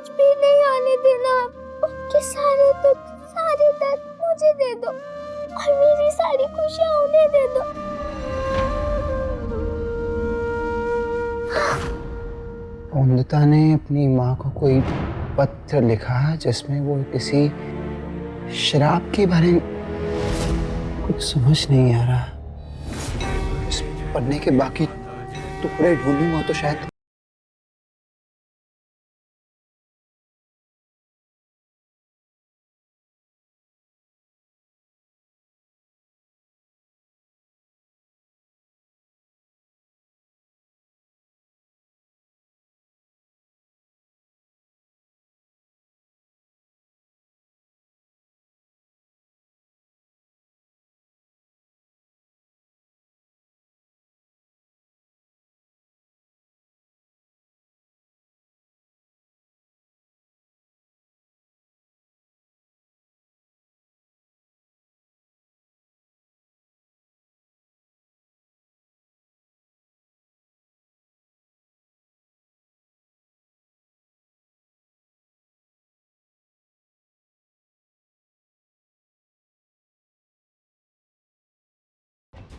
कुछ भी नहीं आने देना। उनके सारे दुख सारे दर्द मुझे दे दो और मेरी सारी खुशियाँ उन्हें दे दो। वंदिता ने अपनी माँ को कोई पत्र लिखा जिसमें वो किसी शराब के बारे में कुछ समझ नहीं आ रहा। इस पढ़ने के बाकी टुकड़े ढूंढूंगा तो शायद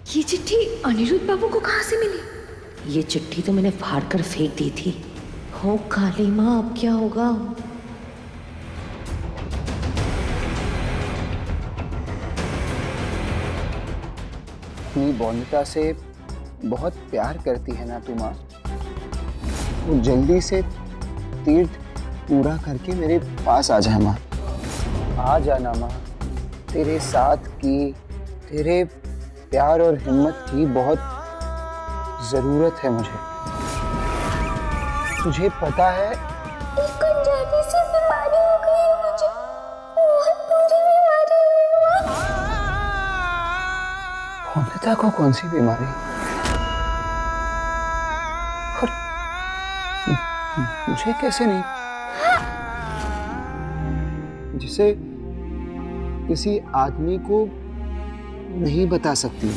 ये चिट्ठी अनिरुद्ध बाबू को कहाँ से मिली? ये चिट्ठी तो मैंने फाड़ कर फेंक दी थी। हो काली माँ, अब क्या होगा? अपनी वंदिता से बहुत प्यार करती है ना तू माँ, वो जल्दी से तीर्थ पूरा करके मेरे पास आ जाए माँ। आ जाना माँ, तेरे साथ की, तेरे प्यार और हिम्मत की बहुत जरूरत है मुझे। तुझे पता है एक अनजाने से बीमारी हो गई है मुझे, बहुत बुरी बीमारी है। वंदिता को कौन सी बीमारी? और मुझे कैसे नहीं? जिसे किसी आदमी को नहीं बता सकती।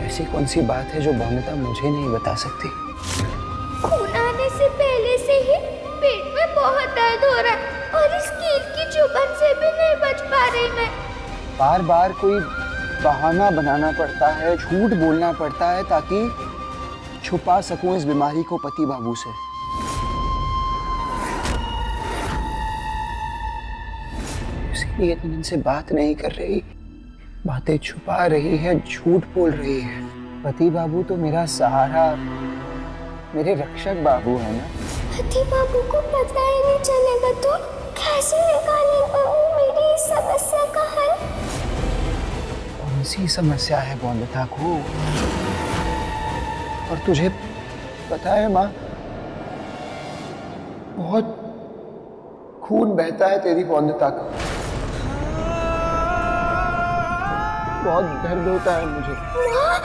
ऐसी कौन सी बात है जो वंदिता मुझे नहीं बता सकती? खून आने से पहले से ही पेट में बहुत दर्द हो रहा है और इस कील की चुभन से भी नहीं बच पा रही मैं। बार बार कोई बहाना बनाना पड़ता है, झूठ बोलना पड़ता है ताकि छुपा सकूं इस बीमारी को पति बाबू से। इसलिए तुम इनसे बात नहीं कर रही, बातें छुपा रही है, झूठ बोल रही है। पति बाबू तो मेरा सहारा, मेरे रक्षक बाबू है ना। पति बाबू को पता ही नहीं चलेगा तो कैसे निकालेगा वो मेरी इस समस्या का हल? कौन सी समस्या है वंदिता को? और तुझे पता है माँ, बहुत खून बहता है तेरी वंदिता का, बहुत दर्द होता है मुझे। माँ,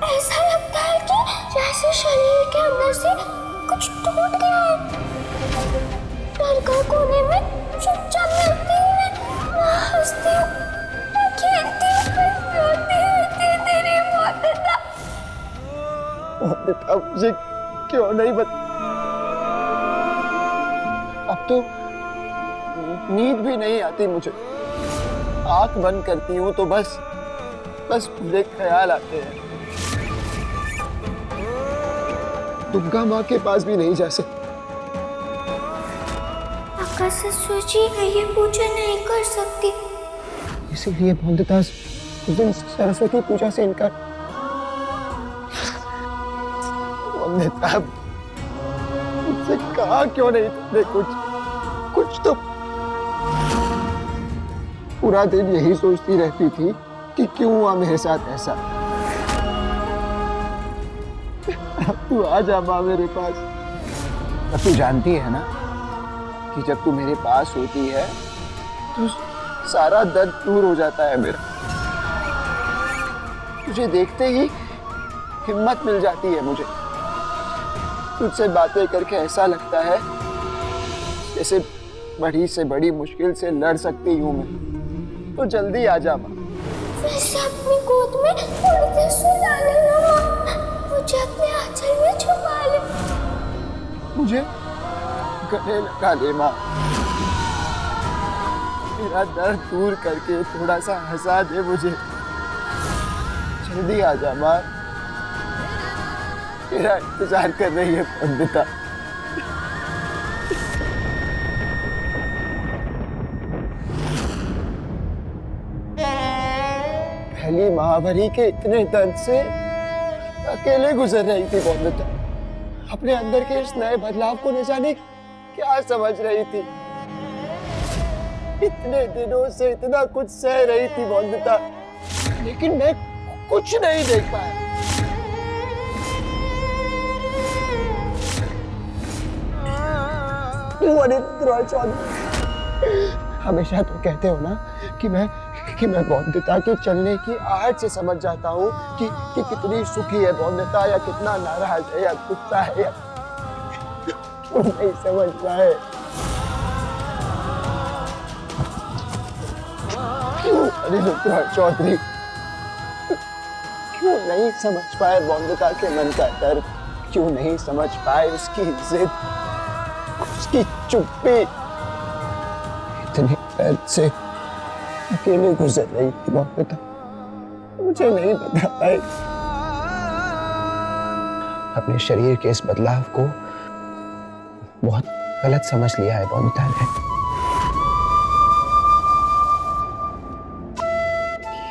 ऐसा लगता है कि जैसे शरीर के अंदर से कुछ टूट गया है। डर का कोने में चुपचाप बैठती हूँ मैं, हंसती हूँ, खेलती हूँ, रोती हूँ तेरी वंदिता। वंदिता मुझे क्यों नहीं अब तो नींद भी नहीं आती मुझे। आंख बंद करती हूँ तो बस पूरे ख्याल आते हैं। दुर्गा माँ के पास भी नहीं जा सकती। आकाशेश्वर जी, मैं ये पूजा नहीं कर सकती। इसीलिए वंदिता उस दिन सरस्वती पूजा से इनकार। वंदिता, मुझसे कहा क्यों नहीं तुमने कुछ तो? पूरा दिन यही सोचती रहती थी कि क्यों हुआ मेरे साथ ऐसा। अब तू आ जा माँ मेरे पास। अब तू जानती है ना कि जब तू मेरे पास होती है तो सारा दर्द दूर हो जाता है मेरा। तुझे देखते ही हिम्मत मिल जाती है मुझे। तुझसे बातें करके ऐसा लगता है जैसे बड़ी से बड़ी मुश्किल से लड़ सकती हूँ मैं। तो जल्दी आ जा माँ। वैसे अपनी गोद में थोड़ी देर सुला लेना माँ, मुझे अपने आंचल में छुपा ले। मुझे गले लगा ले माँ, मेरा दर्द दूर करके थोड़ा सा हंसा दे मुझे। जल्दी आ जा माँ, मेरा इंतजार कर रही है वंदिता। पहली महामारी के इतने दर्द से अकेले गुजर रही थी वंदिता। अपने अंदर के इस नए बदलाव को न जाने क्या समझ रही थी। इतने दिनों से इतना कुछ सह रही थी वंदिता, लेकिन मैं कुछ नहीं देख पाया। अनिरुद्ध चौधरी, हमेशा तो कहते हो ना कि मैं वंदिता के चलने की आहट से समझ जाता हूँ कि कितनी सुखी है वंदिता, या कितना नाराज है या गुस्सा है, या क्यों नहीं समझ पाए। क्यों अनिरुद्ध चौधरी, क्यों नहीं समझ पाए वंदिता के मन का दर्द? क्यों नहीं समझ पाए उसकी जिद, उसकी चुप्पी? इतने दर्द से अकेले गुजर रही थी वंदिता, मुझे नहीं बता पाई। अपने शरीर के इस बदलाव को बहुत गलत समझ लिया है वंदिता ने।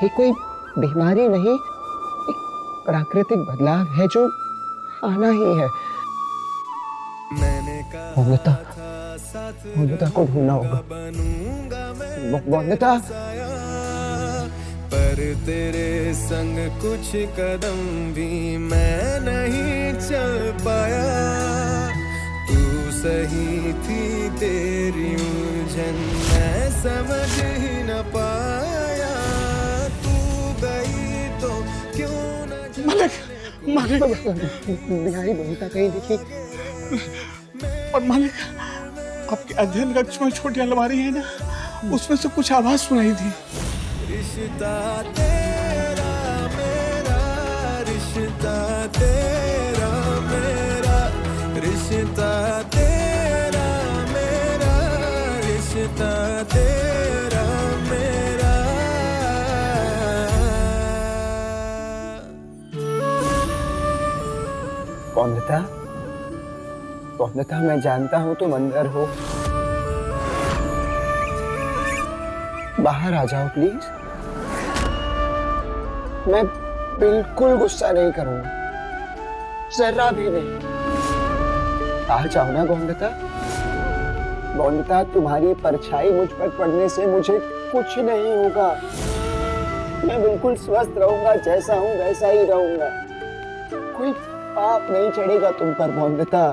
ये कोई बीमारी नहीं, एक प्राकृतिक बदलाव है जो आना ही है। वंदिता को ढूंढना होगा। वंदिता, पर तेरे संग कुछ कदम भी मैं नहीं चल पाया। तू सही थी, तेरी उलझन मैं समझ ही न पाया। तू गई तो क्यों न मालिक बिहारी वंदिता कहीं दिखी? और मालिक, आपके अध्ययन कक्ष में छोटी अलमारी है ना, उसमें से कुछ आवाज सुनाई थी। रिश्ता तेरा मेरा, रिश्ता तेरा मेरा, रिश्ता तेरा मेरा, रिश्ता तेरा मेरा। वंदिता, वंदिता, मैं जानता हूं तुम अंदर हो। बाहर आ जाओ प्लीज। मैं बिल्कुल गुस्सा नहीं करूंगा, जरा भी नहीं। आ जाओ ना वंदिता। वंदिता, तुम्हारी परछाई मुझ पर पड़ने से मुझे कुछ नहीं होगा। मैं बिल्कुल स्वस्थ रहूंगा, जैसा हूं वैसा ही रहूंगा। कोई पाप नहीं चढ़ेगा तुम पर वंदिता।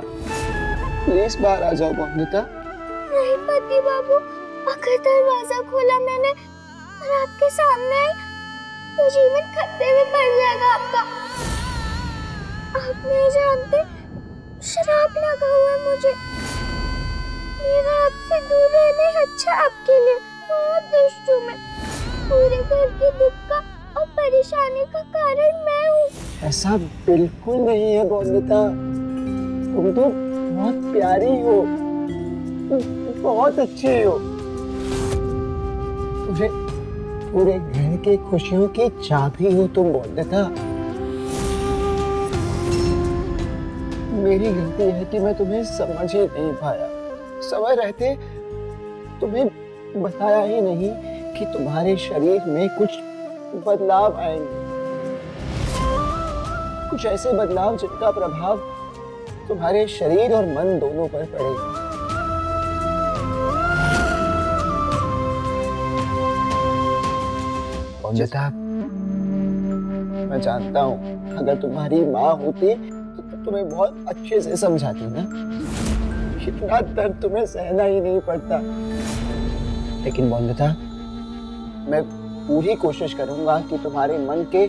प्लीज बाहर आ जाओ वंदिता। नहीं पति बाबू, अगर दरवाजा खोला मैंने और आपके सामने आई तो जीवन खतरे में पड़ जाएगा आपका। आप नहीं जानते, शराब लगा हुआ है मुझे। मेरा आपसे दूर रहना अच्छा आपके लिए। बहुत दुष्ट हूँ मैं। पूरे घर के दुख का और परेशानी का कारण मैं हूँ। ऐसा बिल्कुल नहीं है वंदिता। तुम तो बहुत प्यारी हो, बहुत अच्छी हो। पूरे घर के खुशियों की चाबी हो तुम वंदिता। मेरी गलती है कि मैं तुम्हें समझ ही नहीं पाया। समय रहते तुम्हें बताया ही नहीं कि तुम्हारे शरीर में कुछ बदलाव आएंगे, कुछ ऐसे बदलाव जिनका प्रभाव तुम्हारे शरीर और मन दोनों पर पड़ेगा। वंदिता, मैं जानता हूँ अगर तुम्हारी माँ होती तो तुम्हें बहुत अच्छे से समझाती ना। इतना दर्द तुम्हें सहना ही नहीं पड़ता। लेकिन वंदिता, मैं पूरी कोशिश करूंगा कि तुम्हारे मन के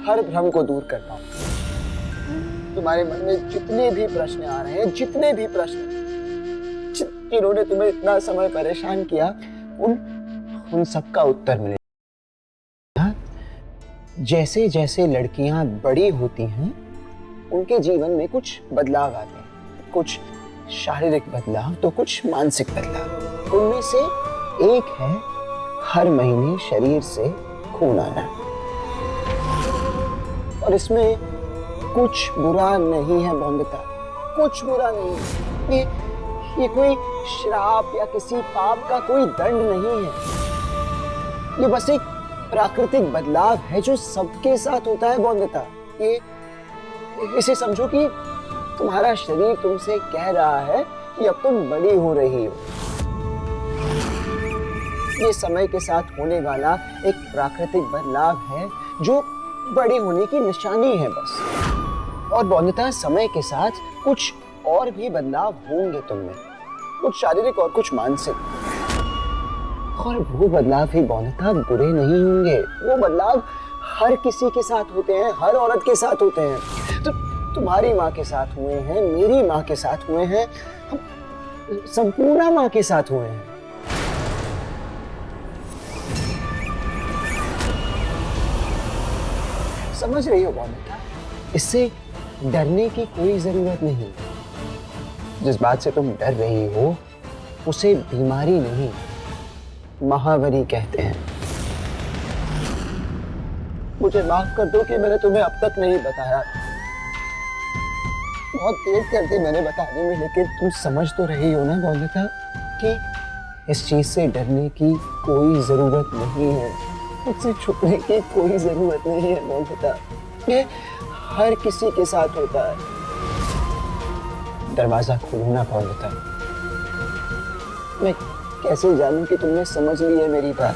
हर भ्रम को दूर कर पाऊं। तुम्हारे मन में जितने भी प्रश्न आ रहे हैं, जितने भी प्रश्न जिन्होंने तुम्हें इतना समय परेशान किया, उन सबका उत्तर मिले। जैसे जैसे लड़कियां बड़ी होती हैं, उनके जीवन में कुछ बदलाव आते हैं, कुछ शारीरिक बदलाव तो कुछ मानसिक बदलाव। उनमें से एक है हर महीने शरीर से खून आना, और इसमें कुछ बुरा नहीं है बौंदता, कुछ बुरा नहीं। ये कोई श्राप या किसी पाप का कोई दंड नहीं है। ये बस एक प्राकृतिक बदलाव है जो सबके साथ होता है बौंदता। ये इसे समझो कि तुम्हारा शरीर तुमसे कह रहा है कि अब तुम बड़ी हो रही हो। ये समय के साथ होने वाला एक प्राकृतिक बदलाव है जो बड़े होने की निशानी है बस। और बौंदता समय के साथ कुछ और भी बदलाव होंगे तुममें, कुछ शारीरिक और कुछ मानसिक। और वो बदलाव ही बौंदता बुरे नहीं होंगे। वो बदलाव हर किसी के साथ होते हैं, हर औरत के साथ होते हैं। तो तुम्हारी माँ के साथ हुए हैं, मेरी माँ के साथ हुए हैं, हम संपूर्ण माँ के साथ हुए हैं। समझ रही हो बौंदता? इससे डरने की कोई जरूरत नहीं। जिस बात से तुम डर रही हो उसे बीमारी नहीं, महावरी कहते हैं। मुझे माफ कर दो कि मैंने तुम्हें अब तक नहीं बताया। बहुत देर कर दी मैंने बताने में, लेकिन तुम समझ तो रही हो ना बौंदता कि इस चीज से डरने की कोई जरूरत नहीं है, मुझसे छुपने की कोई जरूरत नहीं है बौंदता। ये हर किसी के साथ होता है। दरवाजा खोलो ना बौंदता। मैं कैसे जानूं कि तुमने समझ ली है मेरी बात?